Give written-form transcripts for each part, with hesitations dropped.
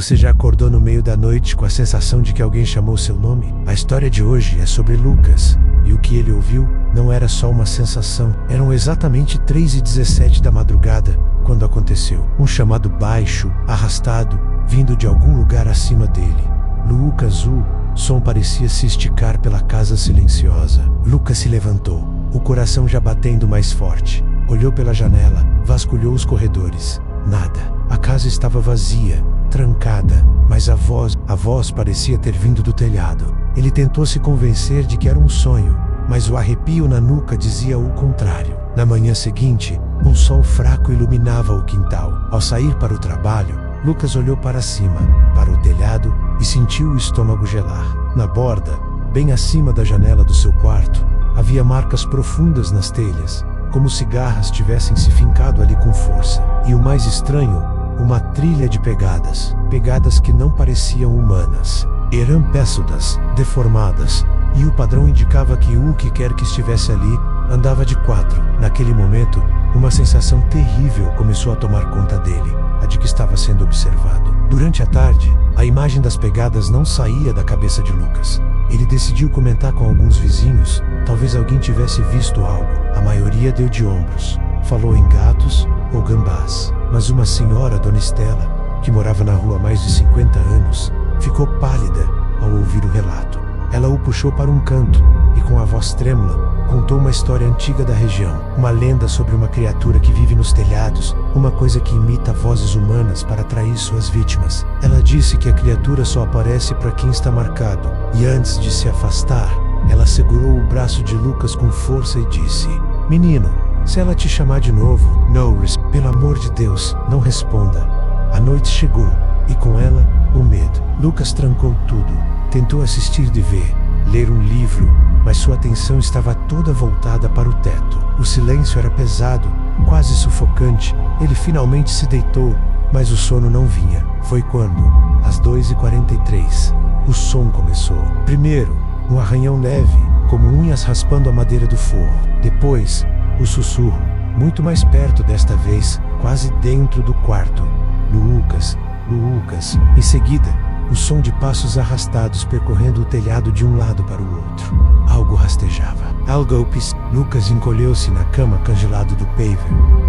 Você já acordou no meio da noite com a sensação de que alguém chamou seu nome? A história de hoje é sobre Lucas, e o que ele ouviu não era só uma sensação. Eram exatamente 3h17 da madrugada quando aconteceu. Um chamado baixo, arrastado, vindo de algum lugar acima dele. Lucas, o som parecia se esticar pela casa silenciosa. Lucas se levantou, o coração já batendo mais forte. Olhou pela janela, vasculhou os corredores. Nada. A casa estava vazia, trancada, mas a voz parecia ter vindo do telhado. Ele tentou se convencer de que era um sonho, mas o arrepio na nuca dizia o contrário. Na manhã seguinte, um sol fraco iluminava o quintal. Ao sair para o trabalho, Lucas olhou para cima, para o telhado, e sentiu o estômago gelar. Na borda, bem acima da janela do seu quarto, havia marcas profundas nas telhas, como se garras tivessem se fincado ali com força. E o mais estranho, uma trilha de pegadas que não pareciam humanas. Eram peçudas, deformadas, e o padrão indicava que o que quer que estivesse ali andava de quatro. Naquele momento, uma sensação terrível começou a tomar conta dele, a de que estava sendo observado. Durante a tarde, a imagem das pegadas não saía da cabeça de Lucas. Ele decidiu comentar com alguns vizinhos, talvez alguém tivesse visto algo. A maioria deu de ombros, falou em gatos ou gambás. Mas uma senhora, Dona Estela, que morava na rua há mais de 50 anos, ficou pálida ao ouvir o relato. Ela o puxou para um canto e, com a voz trêmula, contou uma história antiga da região. Uma lenda sobre uma criatura que vive nos telhados, uma coisa que imita vozes humanas para atrair suas vítimas. Ela disse que a criatura só aparece para quem está marcado. E antes de se afastar, ela segurou o braço de Lucas com força e disse: "Menino, se ela te chamar de novo, pelo amor de Deus, não responda." A noite chegou, e com ela, o medo. Lucas trancou tudo. Tentou assistir TV, ler um livro, mas sua atenção estava toda voltada para o teto. O silêncio era pesado, quase sufocante. Ele finalmente se deitou, mas o sono não vinha. Foi quando, às 2h43, o som começou. Primeiro, um arranhão leve, como unhas raspando a madeira do forro. Depois, o sussurro, muito mais perto desta vez, quase dentro do quarto. Lucas, Lucas. Em seguida, o som de passos arrastados percorrendo o telhado de um lado para o outro. Algo rastejava. Lucas encolheu-se na cama congelado do paver,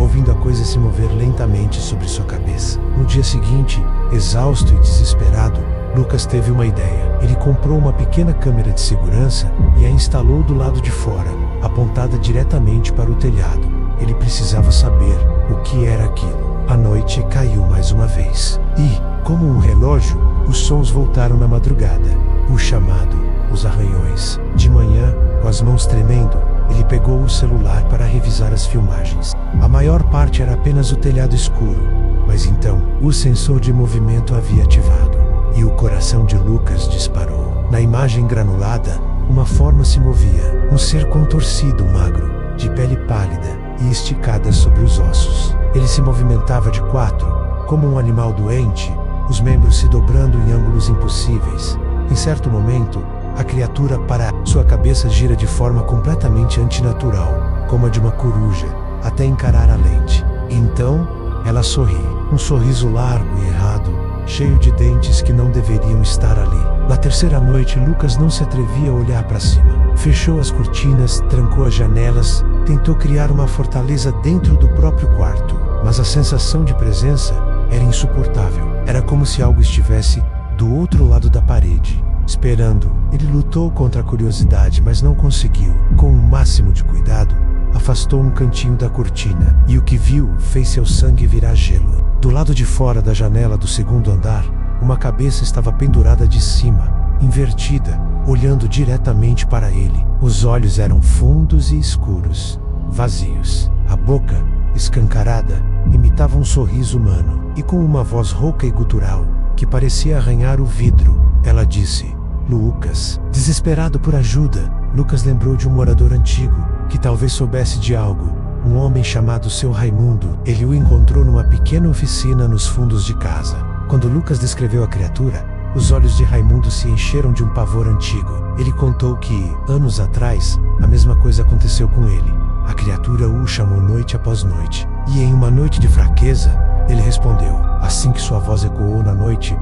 ouvindo a coisa se mover lentamente sobre sua cabeça. No dia seguinte, exausto e desesperado, Lucas teve uma ideia. Ele comprou uma pequena câmera de segurança e a instalou do lado de fora, apontada diretamente para o telhado. Ele precisava saber o que era aquilo. A noite caiu mais uma vez. E, como um relógio, os sons voltaram na madrugada. O chamado, os arranhões. De manhã, com as mãos tremendo, ele pegou o celular para revisar as filmagens. A maior parte era apenas o telhado escuro, mas então, o sensor de movimento havia ativado, e o coração de Lucas disparou. Na imagem granulada, uma forma se movia, um ser contorcido, magro, de pele pálida e esticada sobre os ossos. Ele se movimentava de quatro, como um animal doente, os membros se dobrando em ângulos impossíveis. Em certo momento, a criatura para. Sua cabeça gira de forma completamente antinatural, como a de uma coruja, até encarar a lente. E então, ela sorri. Um sorriso largo e errado, cheio de dentes que não deveriam estar ali. Na terceira noite, Lucas não se atrevia a olhar para cima. Fechou as cortinas, trancou as janelas, tentou criar uma fortaleza dentro do próprio quarto. Mas a sensação de presença era insuportável. Era como se algo estivesse do outro lado da parede, esperando. Ele lutou contra a curiosidade, mas não conseguiu. Com o máximo de cuidado, afastou um cantinho da cortina, e o que viu fez seu sangue virar gelo. Do lado de fora da janela do segundo andar, uma cabeça estava pendurada de cima, invertida, olhando diretamente para ele. Os olhos eram fundos e escuros, vazios. A boca, escancarada, imitava um sorriso humano, e com uma voz rouca e gutural, que parecia arranhar o vidro, ela disse: "Lucas." Desesperado por ajuda, Lucas lembrou de um morador antigo, que talvez soubesse de algo, um homem chamado Seu Raimundo. Ele o encontrou numa pequena oficina nos fundos de casa. Quando Lucas descreveu a criatura, os olhos de Raimundo se encheram de um pavor antigo. Ele contou que, anos atrás, a mesma coisa aconteceu com ele. A criatura o chamou noite após noite. E em uma noite de fraqueza, ele respondeu. Assim que sua voz ecoou na noite,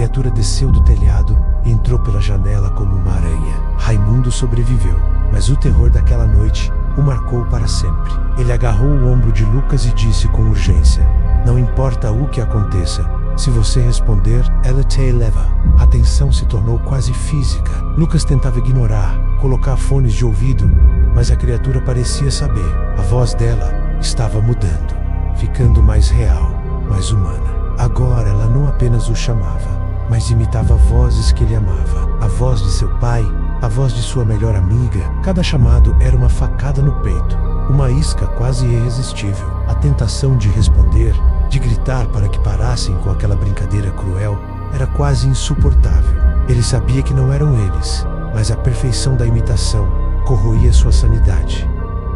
criatura desceu do telhado e entrou pela janela como uma aranha. Raimundo sobreviveu, mas o terror daquela noite o marcou para sempre. Ele agarrou o ombro de Lucas e disse com urgência: "Não importa o que aconteça, se você responder, ela te leva." A tensão se tornou quase física. Lucas tentava ignorar, colocar fones de ouvido, mas a criatura parecia saber. A voz dela estava mudando, ficando mais real, mais humana. Agora ela não apenas o chamava, mas imitava vozes que ele amava. A voz de seu pai, a voz de sua melhor amiga. Cada chamado era uma facada no peito, uma isca quase irresistível. A tentação de responder, de gritar para que parassem com aquela brincadeira cruel, era quase insuportável. Ele sabia que não eram eles, mas a perfeição da imitação corroía sua sanidade.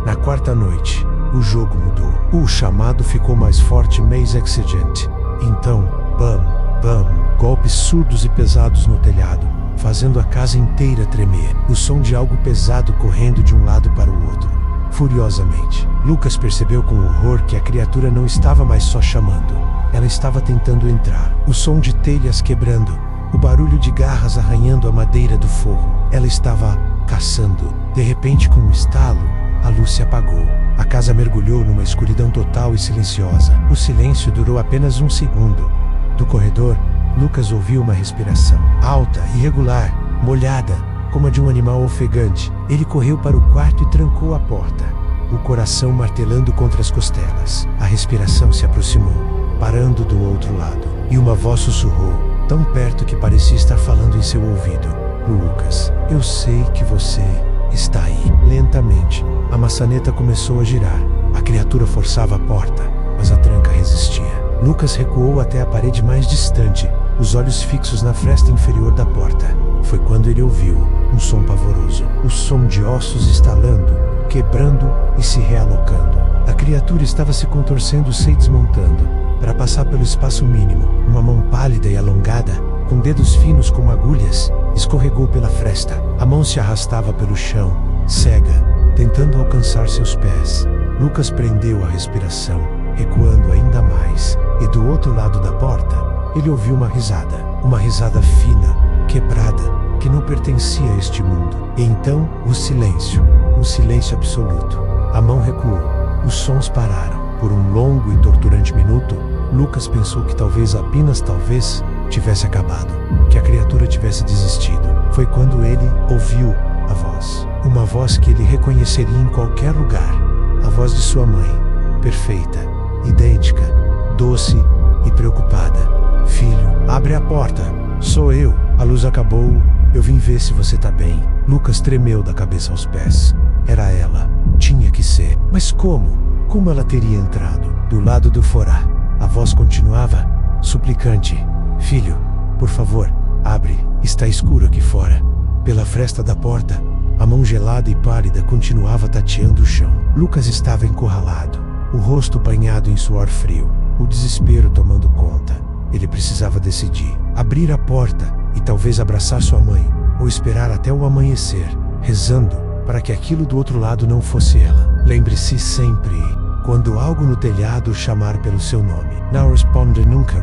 Na quarta noite, o jogo mudou. O chamado ficou mais forte, mais exigente. Então, bam, bam, golpes surdos e pesados no telhado, fazendo a casa inteira tremer. O som de algo pesado correndo de um lado para o outro, furiosamente. Lucas percebeu com horror que a criatura não estava mais só chamando. Ela estava tentando entrar. O som de telhas quebrando, o barulho de garras arranhando a madeira do forro. Ela estava caçando. De repente, com um estalo, a luz se apagou. A casa mergulhou numa escuridão total e silenciosa. O silêncio durou apenas um segundo. Do corredor, Lucas ouviu uma respiração, alta, irregular, molhada, como a de um animal ofegante. Ele correu para o quarto e trancou a porta, o coração martelando contra as costelas. A respiração se aproximou, parando do outro lado, e uma voz sussurrou, tão perto que parecia estar falando em seu ouvido: "Lucas, eu sei que você está aí." Lentamente, a maçaneta começou a girar. A criatura forçava a porta, mas a tranca resistia. Lucas recuou até a parede mais distante, os olhos fixos na fresta inferior da porta. Foi quando ele ouviu um som pavoroso, o som de ossos estalando, quebrando e se realocando. A criatura estava se contorcendo e desmontando, para passar pelo espaço mínimo. Uma mão pálida e alongada, com dedos finos como agulhas, escorregou pela fresta. A mão se arrastava pelo chão, cega, tentando alcançar seus pés. Lucas prendeu a respiração, recuando ainda mais, e do outro lado da porta, ele ouviu uma risada fina, quebrada, que não pertencia a este mundo. E então, um silêncio absoluto. A mão recuou, os sons pararam. Por um longo e torturante minuto, Lucas pensou que talvez, apenas talvez, tivesse acabado, que a criatura tivesse desistido. Foi quando ele ouviu a voz, uma voz que ele reconheceria em qualquer lugar, a voz de sua mãe, perfeita, idêntica, doce e preocupada. "Filho, abre a porta, sou eu, a luz acabou, eu vim ver se você tá bem." Lucas tremeu da cabeça aos pés. Era ela, tinha que ser. Mas como? Como ela teria entrado? Do lado do forá, a voz continuava, suplicante: "Filho, por favor, abre, está escuro aqui fora." Pela fresta da porta, a mão gelada e pálida continuava tateando o chão. Lucas estava encurralado, o rosto banhado em suor frio, o desespero tomando conta. Ele precisava decidir: abrir a porta e talvez abraçar sua mãe, ou esperar até o amanhecer, rezando para que aquilo do outro lado não fosse ela. Lembre-se sempre, quando algo no telhado chamar pelo seu nome, não responda nunca.